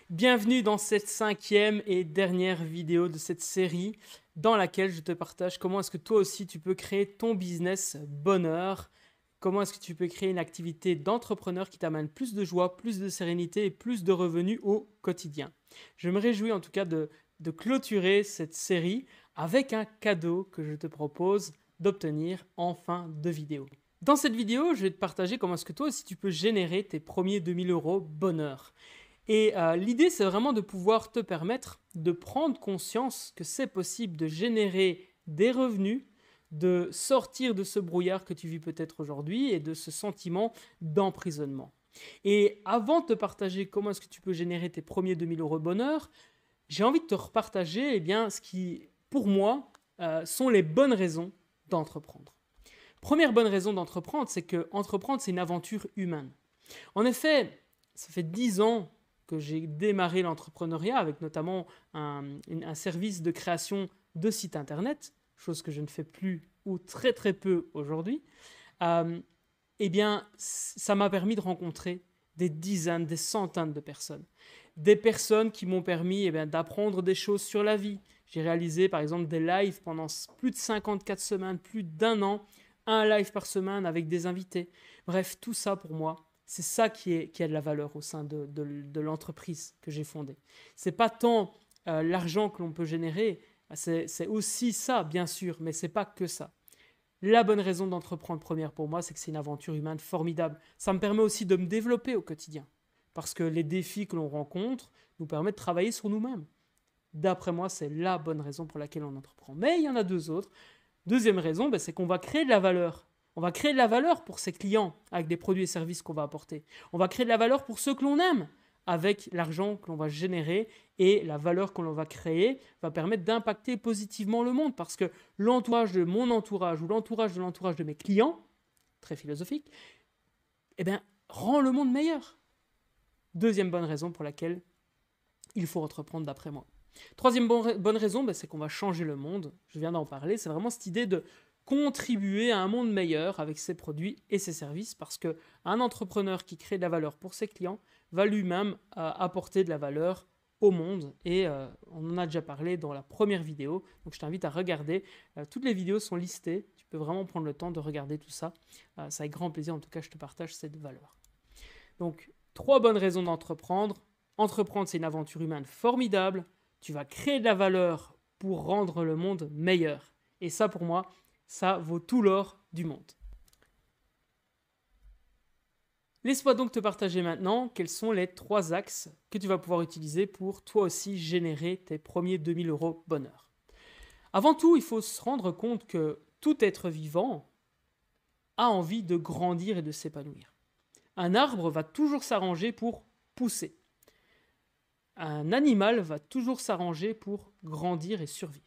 Bienvenue dans cette 5e et dernière vidéo de cette série dans laquelle je te partage comment est-ce que toi aussi tu peux créer ton business bonheur, comment est-ce que tu peux créer une activité d'entrepreneur qui t'amène plus de joie, plus de sérénité et plus de revenus au quotidien. Je me réjouis en tout cas de clôturer cette série avec un cadeau que je te propose d'obtenir en fin de vidéo. Dans cette vidéo, je vais te partager comment est-ce que toi aussi tu peux générer tes premiers 2000 € bonheur. Et l'idée, c'est vraiment de pouvoir te permettre de prendre conscience que c'est possible de générer des revenus, de sortir de ce brouillard que tu vis peut-être aujourd'hui et de ce sentiment d'emprisonnement. Et avant de te partager comment est-ce que tu peux générer tes premiers 2000 € bonheur, j'ai envie de te repartager ce qui, pour moi, sont les bonnes raisons d'entreprendre. Première bonne raison d'entreprendre, c'est que entreprendre, c'est une aventure humaine. En effet, ça fait 10 ans que j'ai démarré l'entrepreneuriat avec notamment un service de création de sites internet, chose que je ne fais plus ou très très peu aujourd'hui. Eh bien, ça m'a permis de rencontrer des dizaines, des centaines de personnes. Des personnes qui m'ont permis d'apprendre des choses sur la vie. J'ai réalisé par exemple des lives pendant plus de 54 semaines, plus d'1 an, un live par semaine avec des invités. Bref, tout ça pour moi, c'est ça qui a de la valeur au sein de l'entreprise que j'ai fondée. Ce n'est pas tant l'argent que l'on peut générer, c'est aussi ça bien sûr, mais ce n'est pas que ça. La bonne raison d'entreprendre première pour moi, c'est que c'est une aventure humaine formidable. Ça me permet aussi de me développer au quotidien, parce que les défis que l'on rencontre nous permettent de travailler sur nous-mêmes. D'après moi, c'est la bonne raison pour laquelle on entreprend. Mais il y en a deux autres. Deuxième raison, c'est qu'on va créer de la valeur. On va créer de la valeur pour ses clients avec des produits et services qu'on va apporter. On va créer de la valeur pour ceux que l'on aime avec l'argent que l'on va générer, et la valeur que l'on va créer va permettre d'impacter positivement le monde, parce que l'entourage de mon entourage ou l'entourage de mes clients, très philosophique, rend le monde meilleur. Deuxième bonne raison pour laquelle il faut entreprendre d'après moi. Troisième bonne raison, c'est qu'on va changer le monde. Je viens d'en parler. C'est vraiment cette idée de contribuer à un monde meilleur avec ses produits et ses services, parce qu'un entrepreneur qui crée de la valeur pour ses clients va lui-même apporter de la valeur au monde. Et on en a déjà parlé dans la première vidéo. Donc je t'invite à regarder. Toutes les vidéos sont listées. Tu peux vraiment prendre le temps de regarder tout ça. C'est avec grand plaisir. En tout cas, je te partage cette valeur. Donc, 3 bonnes raisons d'entreprendre. Entreprendre, c'est une aventure humaine formidable. Tu vas créer de la valeur pour rendre le monde meilleur. Et ça, pour moi, ça vaut tout l'or du monde. Laisse-moi donc te partager maintenant quels sont les 3 axes que tu vas pouvoir utiliser pour toi aussi générer tes premiers 2000 € bonheur. Avant tout, il faut se rendre compte que tout être vivant a envie de grandir et de s'épanouir. Un arbre va toujours s'arranger pour pousser. Un animal va toujours s'arranger pour grandir et survivre.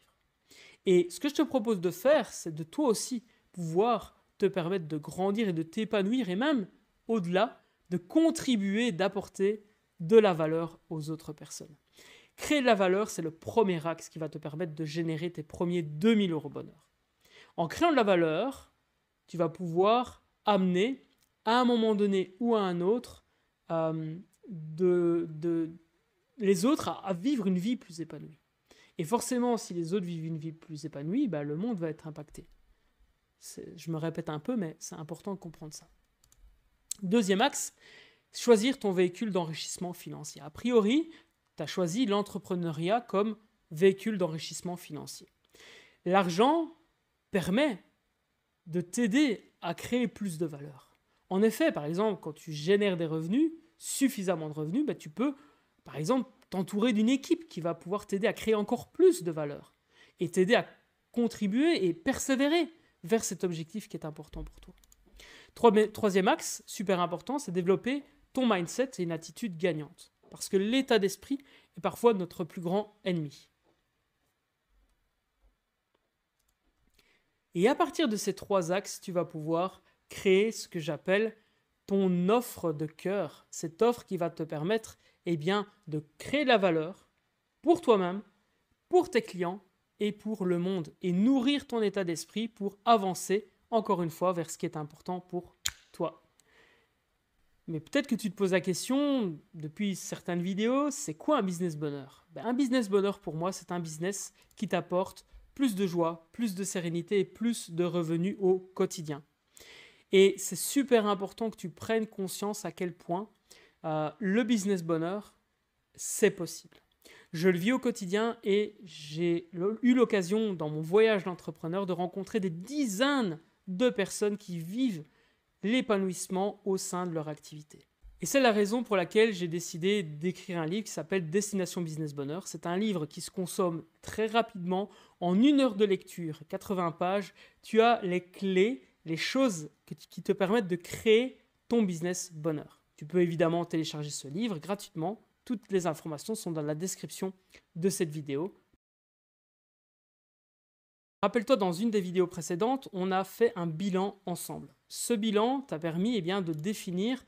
Et ce que je te propose de faire, c'est de toi aussi pouvoir te permettre de grandir et de t'épanouir, et même au-delà, de contribuer, d'apporter de la valeur aux autres personnes. Créer de la valeur, c'est le premier axe qui va te permettre de générer tes premiers 2000 € bonheur. En créant de la valeur, tu vas pouvoir amener à un moment donné ou à un autre les autres à vivre une vie plus épanouie. Et forcément, si les autres vivent une vie plus épanouie, le monde va être impacté. Je me répète un peu, mais c'est important de comprendre ça. Deuxième axe, choisir ton véhicule d'enrichissement financier. A priori, tu as choisi l'entrepreneuriat comme véhicule d'enrichissement financier. L'argent permet de t'aider à créer plus de valeur. En effet, par exemple, quand tu génères des revenus, suffisamment de revenus, tu peux, par exemple, t'entourer d'une équipe qui va pouvoir t'aider à créer encore plus de valeur et t'aider à contribuer et persévérer vers cet objectif qui est important pour toi. Troisième axe, super important, c'est développer ton mindset et une attitude gagnante. Parce que l'état d'esprit est parfois notre plus grand ennemi. Et à partir de ces 3 axes, tu vas pouvoir créer ce que j'appelle ton offre de cœur. Cette offre qui va te permettre de créer de la valeur pour toi-même, pour tes clients et pour le monde. Et nourrir ton état d'esprit pour avancer, encore une fois, vers ce qui est important pour toi. Mais peut-être que tu te poses la question depuis certaines vidéos, c'est quoi un business bonheur? Un business bonheur pour moi, c'est un business qui t'apporte plus de joie, plus de sérénité et plus de revenus au quotidien. Et c'est super important que tu prennes conscience à quel point le business bonheur, c'est possible. Je le vis au quotidien et j'ai eu l'occasion dans mon voyage d'entrepreneur de rencontrer des dizaines de personnes qui vivent l'épanouissement au sein de leur activité. Et c'est la raison pour laquelle j'ai décidé d'écrire un livre qui s'appelle Destination Business Bonheur. C'est un livre qui se consomme très rapidement. En 1 heure de lecture, 80 pages, tu as les clés, les choses qui te permettent de créer ton business bonheur. Tu peux évidemment télécharger ce livre gratuitement. Toutes les informations sont dans la description de cette vidéo. Rappelle-toi, dans une des vidéos précédentes, on a fait un bilan ensemble. Ce bilan t'a permis de définir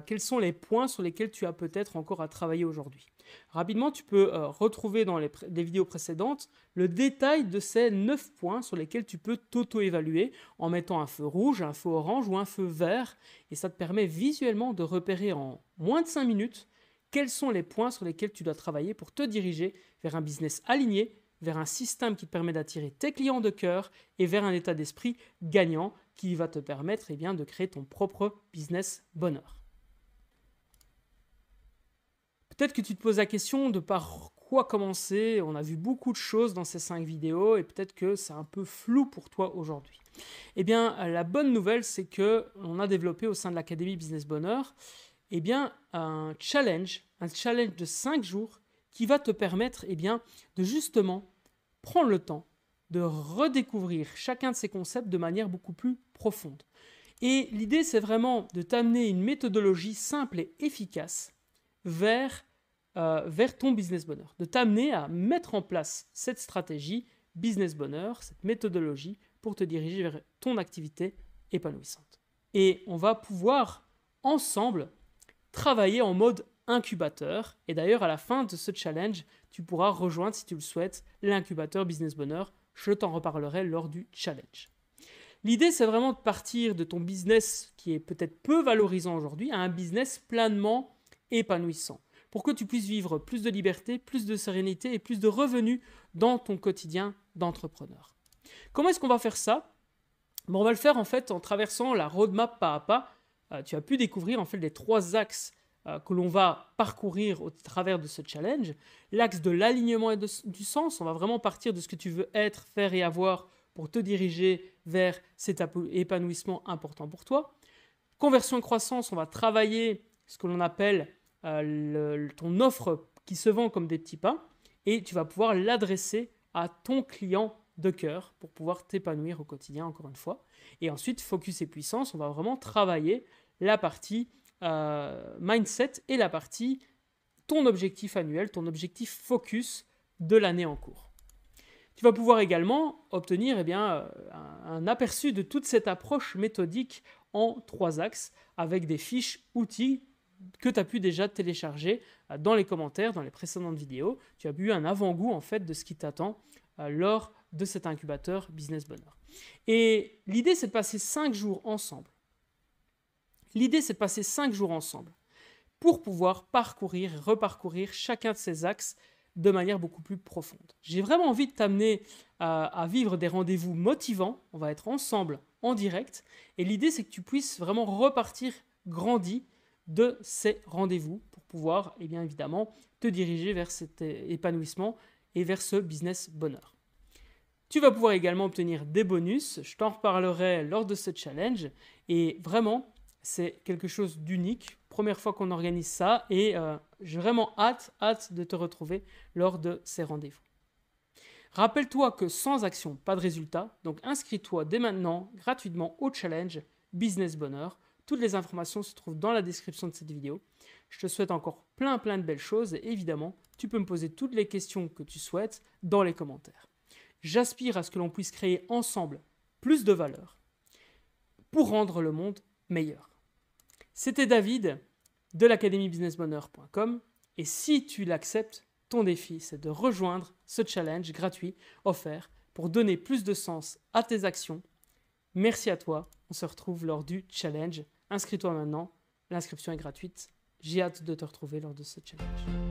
quels sont les points sur lesquels tu as peut-être encore à travailler aujourd'hui. Rapidement, tu peux retrouver dans les vidéos précédentes le détail de ces 9 points sur lesquels tu peux t'auto-évaluer en mettant un feu rouge, un feu orange ou un feu vert. Et ça te permet visuellement de repérer en moins de 5 minutes quels sont les points sur lesquels tu dois travailler pour te diriger vers un business aligné, vers un système qui te permet d'attirer tes clients de cœur et vers un état d'esprit gagnant qui va te permettre de créer ton propre business bonheur. Peut-être que tu te poses la question de par quoi commencer. On a vu beaucoup de choses dans ces 5 vidéos et peut-être que c'est un peu flou pour toi aujourd'hui. La bonne nouvelle, c'est qu'on a développé au sein de l'Académie Business Bonheur un challenge de 5 jours qui va te permettre de justement prendre le temps de redécouvrir chacun de ces concepts de manière beaucoup plus profonde. Et l'idée, c'est vraiment de t'amener une méthodologie simple et efficace vers ton business bonheur, de t'amener à mettre en place cette stratégie business bonheur, cette méthodologie pour te diriger vers ton activité épanouissante. Et on va pouvoir ensemble travailler en mode incubateur. Et d'ailleurs, à la fin de ce challenge, tu pourras rejoindre, si tu le souhaites, l'incubateur Business Bonheur. Je t'en reparlerai lors du challenge. L'idée, c'est vraiment de partir de ton business qui est peut-être peu valorisant aujourd'hui à un business pleinement épanouissant pour que tu puisses vivre plus de liberté, plus de sérénité et plus de revenus dans ton quotidien d'entrepreneur. Comment est-ce qu'on va faire ça? On va le faire en traversant la roadmap pas à pas. Tu as pu découvrir les 3 axes que l'on va parcourir au travers de ce challenge. L'axe de l'alignement et du sens, on va vraiment partir de ce que tu veux être, faire et avoir pour te diriger vers cet épanouissement important pour toi. Conversion et croissance, on va travailler ce que l'on appelle ton offre qui se vend comme des petits pains et tu vas pouvoir l'adresser à ton client de cœur pour pouvoir t'épanouir au quotidien, encore une fois. Et ensuite, focus et puissance, on va vraiment travailler la partie mindset et la partie ton objectif annuel, ton objectif focus de l'année en cours. Tu vas pouvoir également obtenir un aperçu de toute cette approche méthodique en 3 axes avec des fiches outils que tu as pu déjà télécharger dans les commentaires, dans les précédentes vidéos. Tu as eu un avant-goût de ce qui t'attend lors de cet incubateur Business Bonheur. Et l'idée, c'est de passer 5 jours ensemble. Pour pouvoir parcourir et reparcourir chacun de ces axes de manière beaucoup plus profonde. J'ai vraiment envie de t'amener à vivre des rendez-vous motivants. On va être ensemble en direct. Et l'idée, c'est que tu puisses vraiment repartir grandi de ces rendez-vous pour pouvoir, évidemment, te diriger vers cet épanouissement et vers ce business bonheur. Tu vas pouvoir également obtenir des bonus. Je t'en reparlerai lors de ce challenge. Et vraiment, c'est quelque chose d'unique. Première fois qu'on organise ça et j'ai vraiment hâte de te retrouver lors de ces rendez-vous. Rappelle-toi que sans action, pas de résultat. Donc inscris-toi dès maintenant gratuitement au challenge Business Bonheur. Toutes les informations se trouvent dans la description de cette vidéo. Je te souhaite encore plein de belles choses et évidemment, tu peux me poser toutes les questions que tu souhaites dans les commentaires. J'aspire à ce que l'on puisse créer ensemble plus de valeur pour rendre le monde meilleur. C'était David de l'academiebusinessbonheur.com et si tu l'acceptes, ton défi, c'est de rejoindre ce challenge gratuit offert pour donner plus de sens à tes actions. Merci à toi, on se retrouve lors du challenge. Inscris-toi maintenant L'inscription est gratuite. J'ai hâte de te retrouver lors de ce challenge.